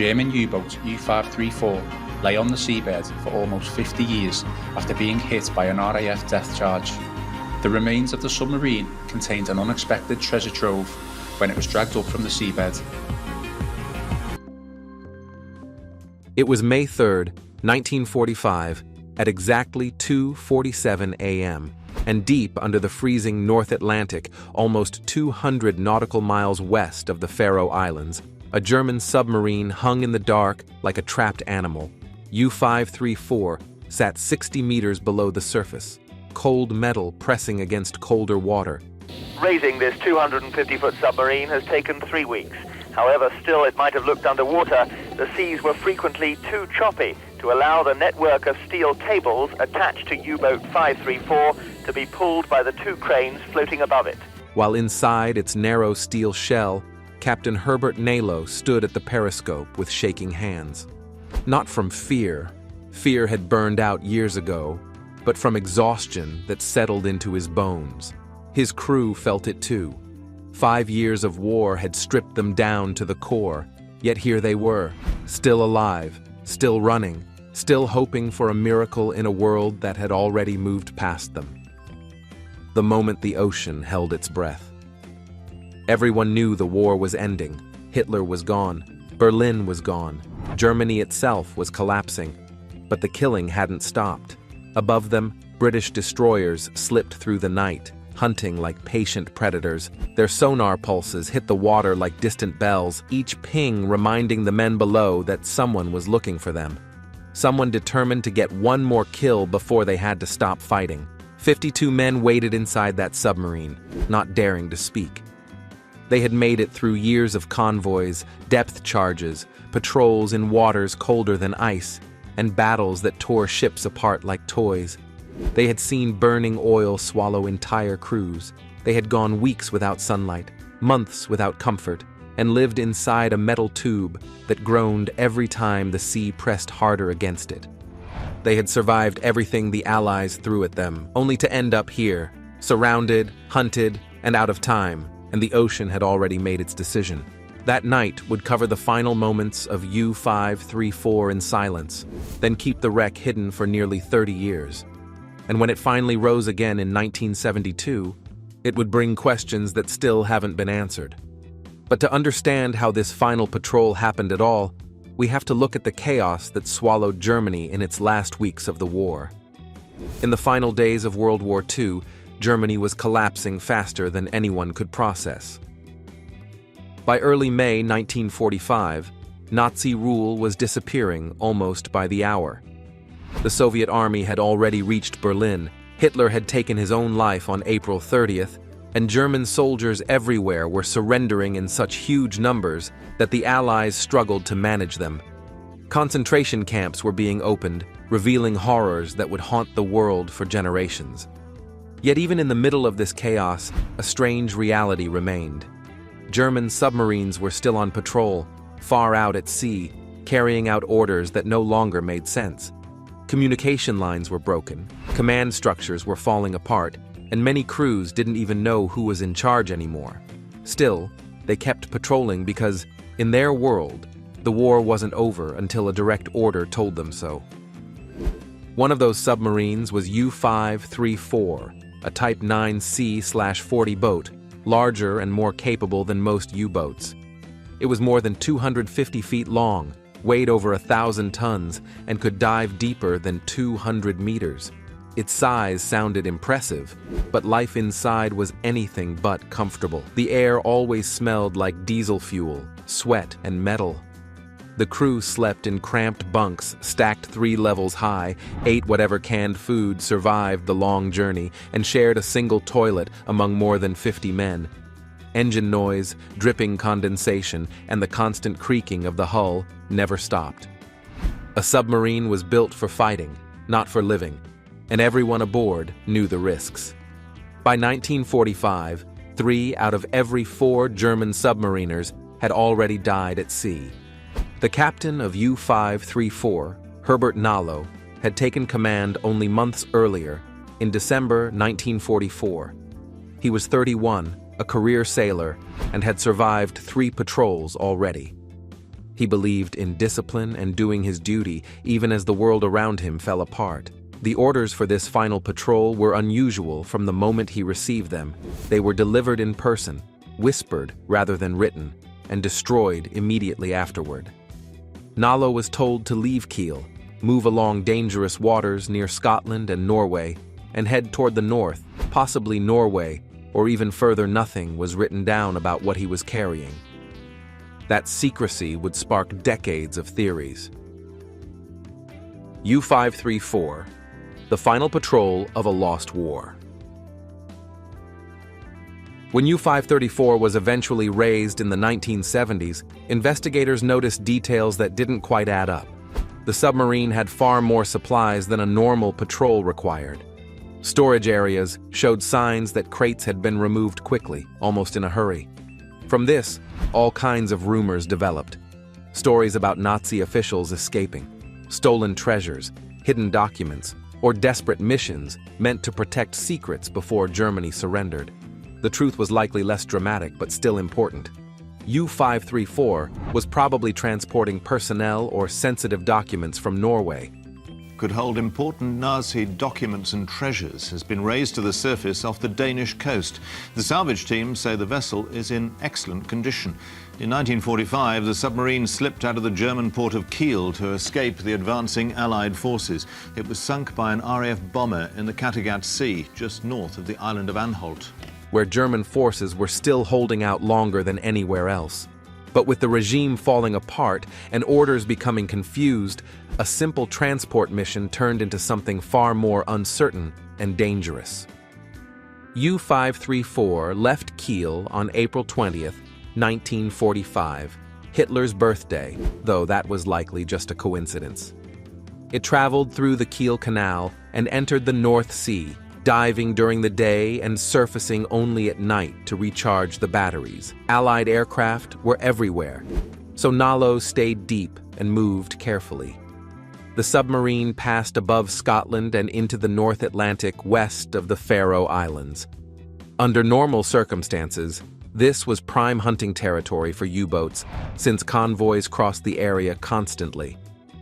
German U-boat U-534 lay on the seabed for almost 50 years after being hit by an RAF death charge. The remains of the submarine contained an unexpected treasure trove when it was dragged up from the seabed. It was May 3rd, 1945, at exactly 2:47 a.m., and deep under the freezing North Atlantic, almost 200 nautical miles west of the Faroe Islands, a German submarine hung in the dark like a trapped animal. U-534 sat 60 meters below the surface, cold metal pressing against colder water. Raising this 250-foot submarine has taken 3 weeks. However, still it might have looked underwater. The seas were frequently too choppy to allow the network of steel cables attached to U-boat 534 to be pulled by the 2 cranes floating above it. While inside its narrow steel shell, Captain Herbert Nalo stood at the periscope with shaking hands. Not from fear. Fear had burned out years ago, but from exhaustion that settled into his bones. His crew felt it too. 5 years of war had stripped them down to the core, yet here they were, still alive, still running, still hoping for a miracle in a world that had already moved past them. The moment the ocean held its breath. Everyone knew the war was ending. Hitler was gone. Berlin was gone. Germany itself was collapsing. But the killing hadn't stopped. Above them, British destroyers slipped through the night, hunting like patient predators. Their sonar pulses hit the water like distant bells, each ping reminding the men below that someone was looking for them. Someone determined to get one more kill before they had to stop fighting. 52 men waited inside that submarine, not daring to speak. They had made it through years of convoys, depth charges, patrols in waters colder than ice, and battles that tore ships apart like toys. They had seen burning oil swallow entire crews. They had gone weeks without sunlight, months without comfort, and lived inside a metal tube that groaned every time the sea pressed harder against it. They had survived everything the Allies threw at them, only to end up here, surrounded, hunted, and out of time, and the ocean had already made its decision. That night would cover the final moments of U-534 in silence, then keep the wreck hidden for nearly 30 years. And when it finally rose again in 1972, it would bring questions that still haven't been answered. But to understand how this final patrol happened at all, we have to look at the chaos that swallowed Germany in its last weeks of the war. In the final days of World War II, Germany was collapsing faster than anyone could process. By early May 1945, Nazi rule was disappearing almost by the hour. The Soviet army had already reached Berlin, Hitler had taken his own life on April 30th, and German soldiers everywhere were surrendering in such huge numbers that the Allies struggled to manage them. Concentration camps were being opened, revealing horrors that would haunt the world for generations. Yet even in the middle of this chaos, a strange reality remained. German submarines were still on patrol, far out at sea, carrying out orders that no longer made sense. Communication lines were broken, command structures were falling apart, and many crews didn't even know who was in charge anymore. Still, they kept patrolling because, in their world, the war wasn't over until a direct order told them so. One of those submarines was U-534, a Type 9C/40 boat, larger and more capable than most U-boats. It was more than 250 feet long, weighed over 1,000 tons, and could dive deeper than 200 meters. Its size sounded impressive, but life inside was anything but comfortable. The air always smelled like diesel fuel, sweat, and metal. The crew slept in cramped bunks stacked 3 levels high, ate whatever canned food survived the long journey, and shared a single toilet among more than 50 men. Engine noise, dripping condensation, and the constant creaking of the hull never stopped. A submarine was built for fighting, not for living, and everyone aboard knew the risks. By 1945, 3 out of every 4 German submariners had already died at sea. The captain of U-534, Herbert Nalo, had taken command only months earlier, in December 1944. He was 31, a career sailor, and had survived 3 patrols already. He believed in discipline and doing his duty, even as the world around him fell apart. The orders for this final patrol were unusual from the moment he received them. They were delivered in person, whispered rather than written, and destroyed immediately afterward. Nalo was told to leave Kiel, move along dangerous waters near Scotland and Norway, and head toward the north, possibly Norway, or even further. Nothing was written down about what he was carrying. That secrecy would spark decades of theories. U-534, the final patrol of a lost war. When U-534 was eventually raised in the 1970s, investigators noticed details that didn't quite add up. The submarine had far more supplies than a normal patrol required. Storage areas showed signs that crates had been removed quickly, almost in a hurry. From this, all kinds of rumors developed. Stories about Nazi officials escaping, stolen treasures, hidden documents, or desperate missions meant to protect secrets before Germany surrendered. The truth was likely less dramatic but still important. U-534 was probably transporting personnel or sensitive documents from Norway. Could hold important Nazi documents and treasures has been raised to the surface off the Danish coast. The salvage team say the vessel is in excellent condition. In 1945, the submarine slipped out of the German port of Kiel to escape the advancing Allied forces. It was sunk by an RAF bomber in the Kattegat Sea, just north of the island of Anholt, where German forces were still holding out longer than anywhere else. But with the regime falling apart and orders becoming confused, a simple transport mission turned into something far more uncertain and dangerous. U-534 left Kiel on April 20th, 1945, Hitler's birthday, though that was likely just a coincidence. It traveled through the Kiel Canal and entered the North Sea, diving during the day and surfacing only at night to recharge the batteries. Allied aircraft were everywhere, so Nalo stayed deep and moved carefully. The submarine passed above Scotland and into the North Atlantic west of the Faroe Islands. Under normal circumstances, this was prime hunting territory for U-boats, since convoys crossed the area constantly.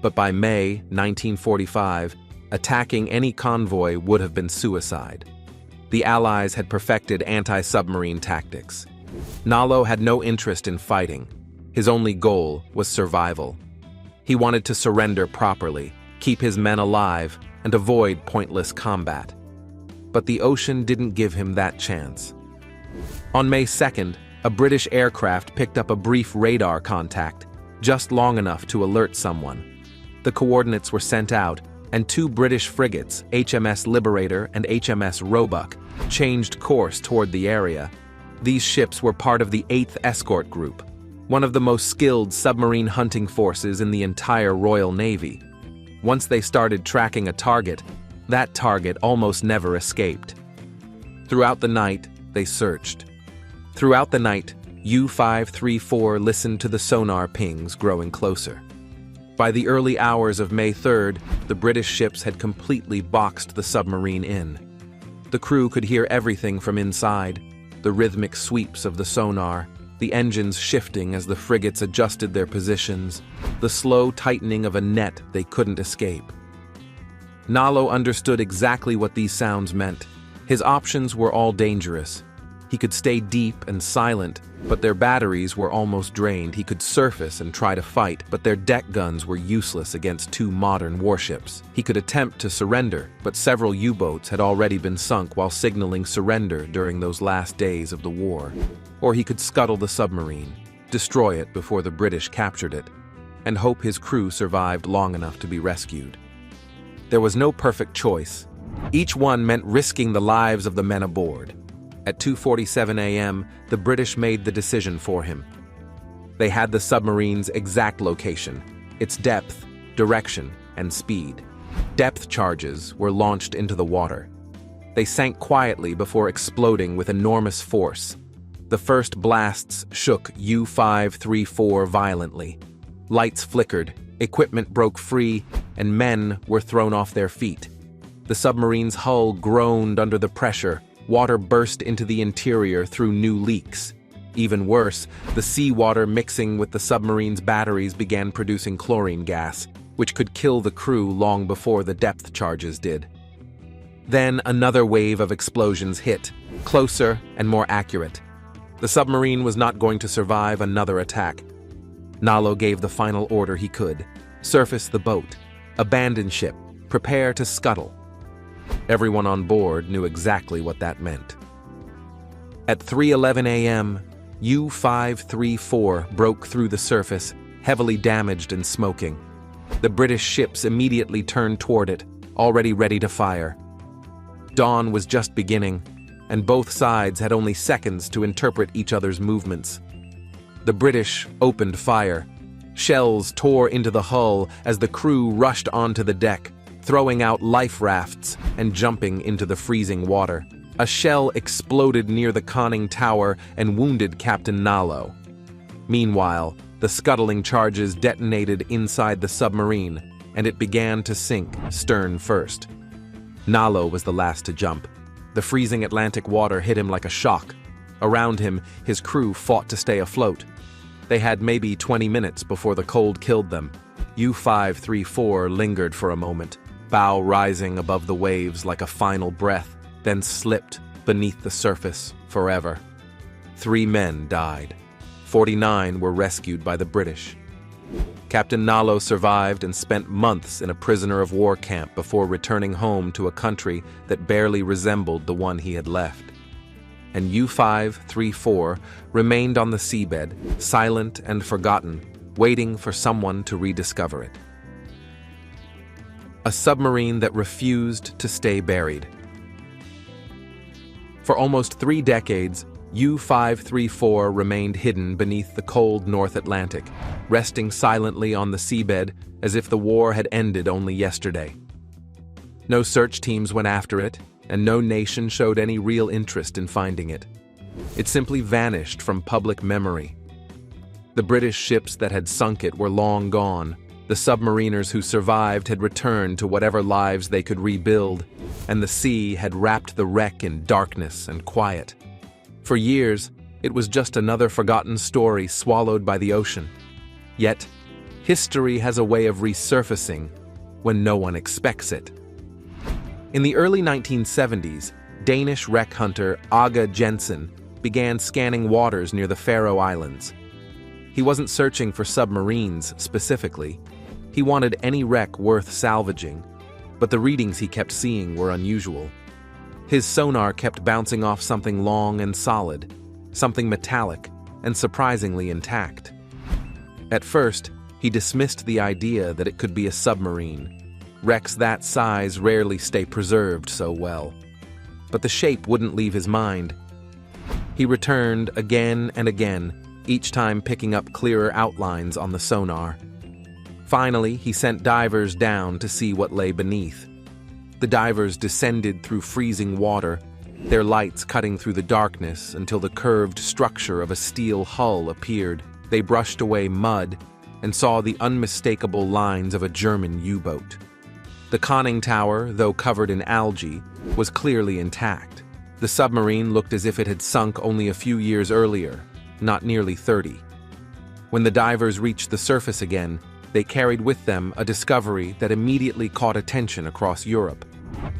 But by May 1945, attacking any convoy would have been suicide. The Allies had perfected anti-submarine tactics. Nalo had no interest in fighting. His only goal was survival. He wanted to surrender properly, keep his men alive, and avoid pointless combat. But the ocean didn't give him that chance. On May 2nd, a British aircraft picked up a brief radar contact, just long enough to alert someone. The coordinates were sent out, and two British frigates, HMS Liberator and HMS Roebuck, changed course toward the area. These ships were part of the 8th Escort Group, one of the most skilled submarine hunting forces in the entire Royal Navy. Once they started tracking a target, that target almost never escaped. Throughout the night, they searched. Throughout the night, U-534 listened to the sonar pings growing closer. By the early hours of May 3rd, the British ships had completely boxed the submarine in. The crew could hear everything from inside, the rhythmic sweeps of the sonar, the engines shifting as the frigates adjusted their positions, the slow tightening of a net they couldn't escape. Nalo understood exactly what these sounds meant. His options were all dangerous. He could stay deep and silent, but their batteries were almost drained. He could surface and try to fight, but their deck guns were useless against two modern warships. He could attempt to surrender, but several U-boats had already been sunk while signaling surrender during those last days of the war. Or he could scuttle the submarine, destroy it before the British captured it, and hope his crew survived long enough to be rescued. There was no perfect choice. Each one meant risking the lives of the men aboard. At 2:47 a.m., the British made the decision for him. They had the submarine's exact location, its depth, direction, and speed. Depth charges were launched into the water. They sank quietly before exploding with enormous force. The first blasts shook U-534 violently. Lights flickered, equipment broke free, and men were thrown off their feet. The submarine's hull groaned under the pressure. Water burst into the interior through new leaks. Even worse, the seawater mixing with the submarine's batteries began producing chlorine gas, which could kill the crew long before the depth charges did. Then another wave of explosions hit, closer and more accurate. The submarine was not going to survive another attack. Nalo gave the final order he could: surface the boat, abandon ship, prepare to scuttle. Everyone on board knew exactly what that meant. At 3:11 a.m., U-534 broke through the surface, heavily damaged and smoking. The British ships immediately turned toward it, already ready to fire. Dawn was just beginning, and both sides had only seconds to interpret each other's movements. The British opened fire. Shells tore into the hull as the crew rushed onto the deck, throwing out life rafts and jumping into the freezing water. A shell exploded near the conning tower and wounded Captain Nalo. Meanwhile, the scuttling charges detonated inside the submarine, and it began to sink, stern first. Nalo was the last to jump. The freezing Atlantic water hit him like a shock. Around him, his crew fought to stay afloat. They had maybe 20 minutes before the cold killed them. U-534 lingered for a moment, bow rising above the waves like a final breath, then slipped beneath the surface forever. 3 men died. 49 were rescued by the British. Captain Nalo survived and spent months in a prisoner of war camp before returning home to a country that barely resembled the one he had left. And U-534 remained on the seabed, silent and forgotten, waiting for someone to rediscover it. A submarine that refused to stay buried. For almost 3 decades, U-534 remained hidden beneath the cold North Atlantic, resting silently on the seabed as if the war had ended only yesterday. No search teams went after it, and no nation showed any real interest in finding it. It simply vanished from public memory. The British ships that had sunk it were long gone. The submariners who survived had returned to whatever lives they could rebuild, and the sea had wrapped the wreck in darkness and quiet. For years, it was just another forgotten story swallowed by the ocean. Yet, history has a way of resurfacing when no one expects it. In the early 1970s, Danish wreck hunter Åge Jensen began scanning waters near the Faroe Islands. He wasn't searching for submarines specifically. He wanted any wreck worth salvaging, but the readings he kept seeing were unusual. His sonar kept bouncing off something long and solid, something metallic and surprisingly intact. At first, he dismissed the idea that it could be a submarine. Wrecks that size rarely stay preserved so well. But the shape wouldn't leave his mind. He returned again and again, each time picking up clearer outlines on the sonar. Finally, he sent divers down to see what lay beneath. The divers descended through freezing water, their lights cutting through the darkness until the curved structure of a steel hull appeared. They brushed away mud and saw the unmistakable lines of a German U-boat. The conning tower, though covered in algae, was clearly intact. The submarine looked as if it had sunk only a few years earlier, not nearly 30. When the divers reached the surface again, they carried with them a discovery that immediately caught attention across Europe.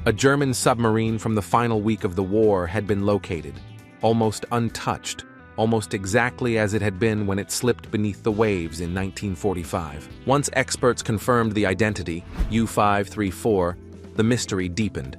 A German submarine from the final week of the war had been located, almost untouched, almost exactly as it had been when it slipped beneath the waves in 1945. Once experts confirmed the identity, U-534, the mystery deepened.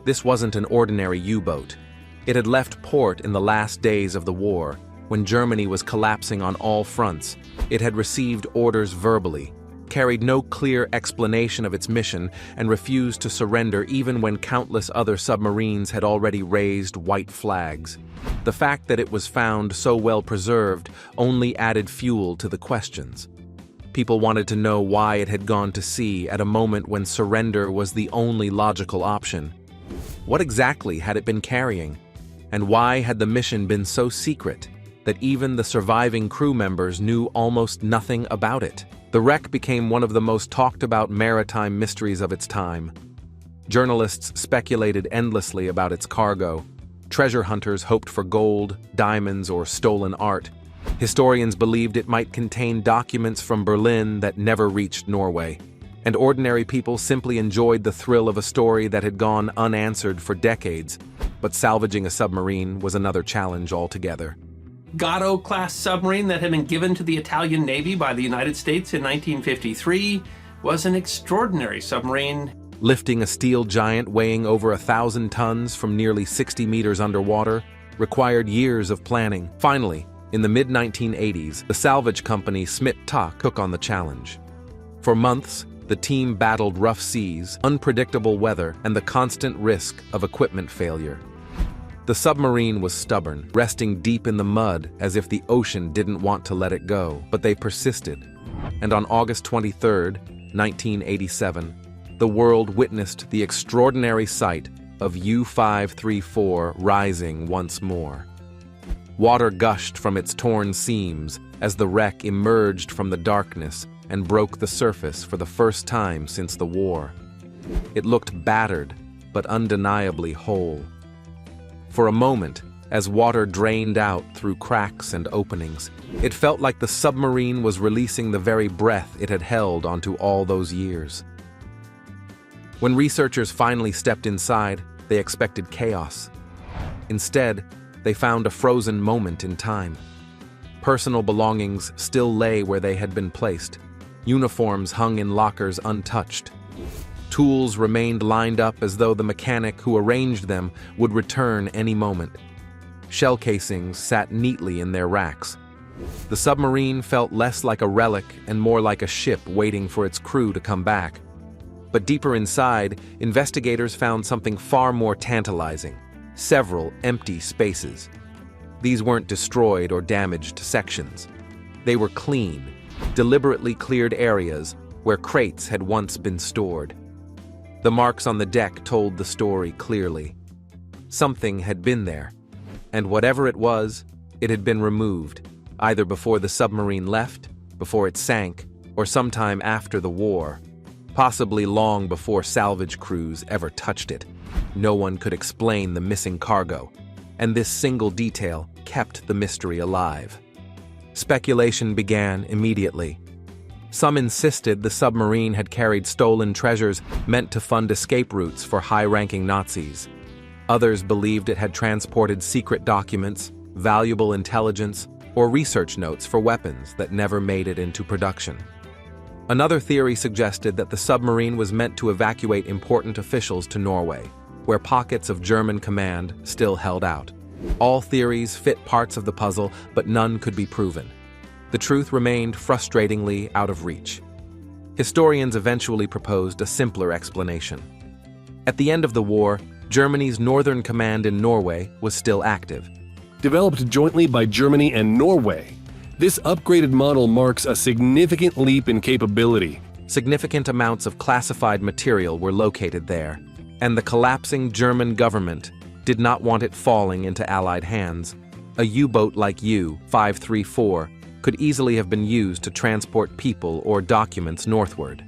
This wasn't an ordinary U-boat. It had left port in the last days of the war, when Germany was collapsing on all fronts. It had received orders verbally, carried no clear explanation of its mission, and refused to surrender even when countless other submarines had already raised white flags. The fact that it was found so well preserved only added fuel to the questions. People wanted to know why it had gone to sea at a moment when surrender was the only logical option. What exactly had it been carrying? And why had the mission been so secret that even the surviving crew members knew almost nothing about it? The wreck became one of the most talked about maritime mysteries of its time. Journalists speculated endlessly about its cargo. Treasure hunters hoped for gold, diamonds, or stolen art. Historians believed it might contain documents from Berlin that never reached Norway. And ordinary people simply enjoyed the thrill of a story that had gone unanswered for decades. But salvaging a submarine was another challenge altogether. Gatto-class submarine that had been given to the Italian Navy by the United States in 1953 was an extraordinary submarine. Lifting a steel giant weighing over 1,000 tons from nearly 60 meters underwater required years of planning. Finally, in the mid-1980s, the salvage company Smit-Tak took on the challenge. For months, the team battled rough seas, unpredictable weather, and the constant risk of equipment failure. The submarine was stubborn, resting deep in the mud as if the ocean didn't want to let it go, but they persisted. And on August 23, 1987, the world witnessed the extraordinary sight of U-534 rising once more. Water gushed from its torn seams as the wreck emerged from the darkness and broke the surface for the first time since the war. It looked battered, but undeniably whole. For a moment, as water drained out through cracks and openings, it felt like the submarine was releasing the very breath it had held onto all those years. When researchers finally stepped inside, they expected chaos. Instead, they found a frozen moment in time. Personal belongings still lay where they had been placed. Uniforms hung in lockers untouched. Tools remained lined up as though the mechanic who arranged them would return any moment. Shell casings sat neatly in their racks. The submarine felt less like a relic and more like a ship waiting for its crew to come back. But deeper inside, investigators found something far more tantalizing: several empty spaces. These weren't destroyed or damaged sections. They were clean, deliberately cleared areas where crates had once been stored. The marks on the deck told the story clearly. Something had been there, and whatever it was, it had been removed, either before the submarine left, before it sank, or sometime after the war, possibly long before salvage crews ever touched it. No one could explain the missing cargo, and this single detail kept the mystery alive. Speculation began immediately. Some insisted the submarine had carried stolen treasures meant to fund escape routes for high-ranking Nazis. Others believed it had transported secret documents, valuable intelligence, or research notes for weapons that never made it into production. Another theory suggested that the submarine was meant to evacuate important officials to Norway, where pockets of German command still held out. All theories fit parts of the puzzle, but none could be proven. The truth remained frustratingly out of reach. Historians eventually proposed a simpler explanation. At the end of the war, Germany's Northern Command in Norway was still active. Developed jointly by Germany and Norway, this upgraded model marks a significant leap in capability. Significant amounts of classified material were located there, and the collapsing German government did not want it falling into Allied hands. A U-boat like U-534 could easily have been used to transport people or documents northward.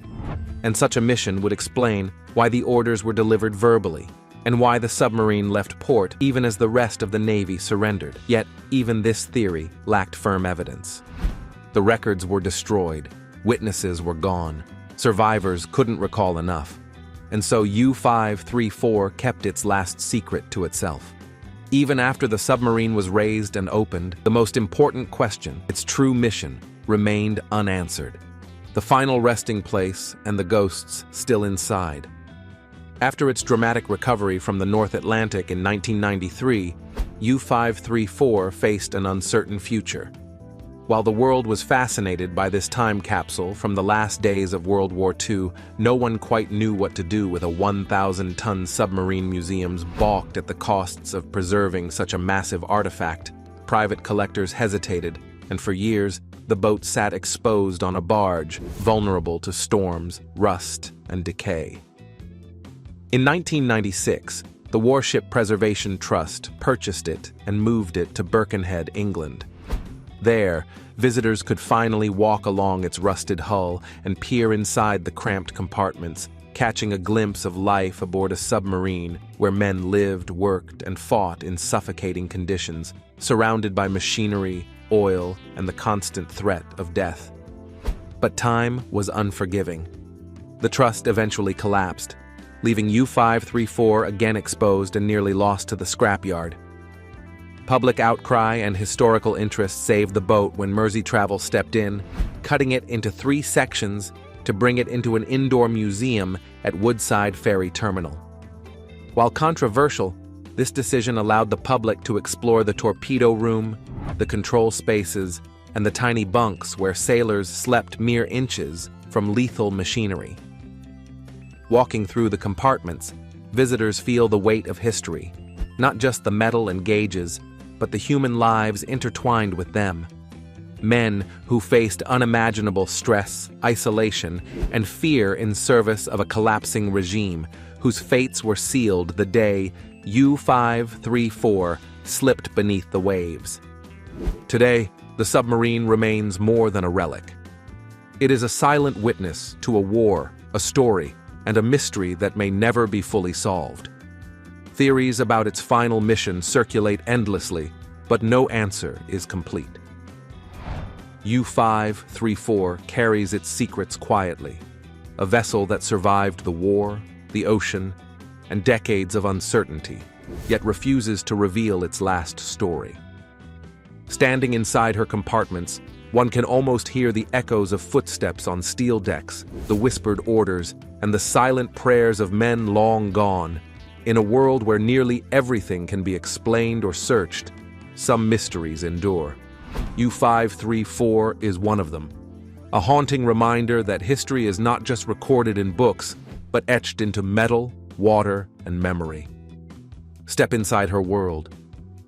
And such a mission would explain why the orders were delivered verbally, and why the submarine left port even as the rest of the Navy surrendered. Yet, even this theory lacked firm evidence. The records were destroyed, witnesses were gone, survivors couldn't recall enough, and so U-534 kept its last secret to itself. Even after the submarine was raised and opened, the most important question, its true mission, remained unanswered. The final resting place and the ghosts still inside. After its dramatic recovery from the North Atlantic in 1993, U-534 faced an uncertain future. While the world was fascinated by this time capsule from the last days of World War II, no one quite knew what to do with a 1,000-ton submarine. Museums balked at the costs of preserving such a massive artifact. Private collectors hesitated, and for years, the boat sat exposed on a barge, vulnerable to storms, rust, and decay. In 1996, the Warship Preservation Trust purchased it and moved it to Birkenhead, England. There, visitors could finally walk along its rusted hull and peer inside the cramped compartments, catching a glimpse of life aboard a submarine where men lived, worked, and fought in suffocating conditions, surrounded by machinery, oil, and the constant threat of death. But time was unforgiving. The trust eventually collapsed, leaving U-534 again exposed and nearly lost to the scrapyard. Public outcry and historical interest saved the boat when Mersey Travel stepped in, cutting it into 3 sections to bring it into an indoor museum at Woodside Ferry Terminal. While controversial, this decision allowed the public to explore the torpedo room, the control spaces, and the tiny bunks where sailors slept mere inches from lethal machinery. Walking through the compartments, visitors feel the weight of history, not just the metal and gauges, but the human lives intertwined with them. Men who faced unimaginable stress, isolation, and fear in service of a collapsing regime, whose fates were sealed the day U-534 slipped beneath the waves. Today, the submarine remains more than a relic. It is a silent witness to a war, a story, and a mystery that may never be fully solved. Theories about its final mission circulate endlessly, but no answer is complete. U-534 carries its secrets quietly, a vessel that survived the war, the ocean, and decades of uncertainty, yet refuses to reveal its last story. Standing inside her compartments, one can almost hear the echoes of footsteps on steel decks, the whispered orders, and the silent prayers of men long gone. In a world where nearly everything can be explained or searched, some mysteries endure. U-534 is one of them, a haunting reminder that history is not just recorded in books, but etched into metal, water, and memory. Step inside her world,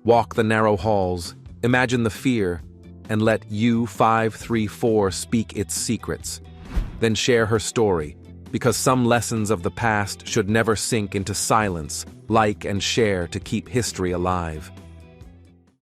walk the narrow halls, imagine the fear, and let U-534 speak its secrets. Then share her story, because some lessons of the past should never sink into silence. Like and share to keep history alive.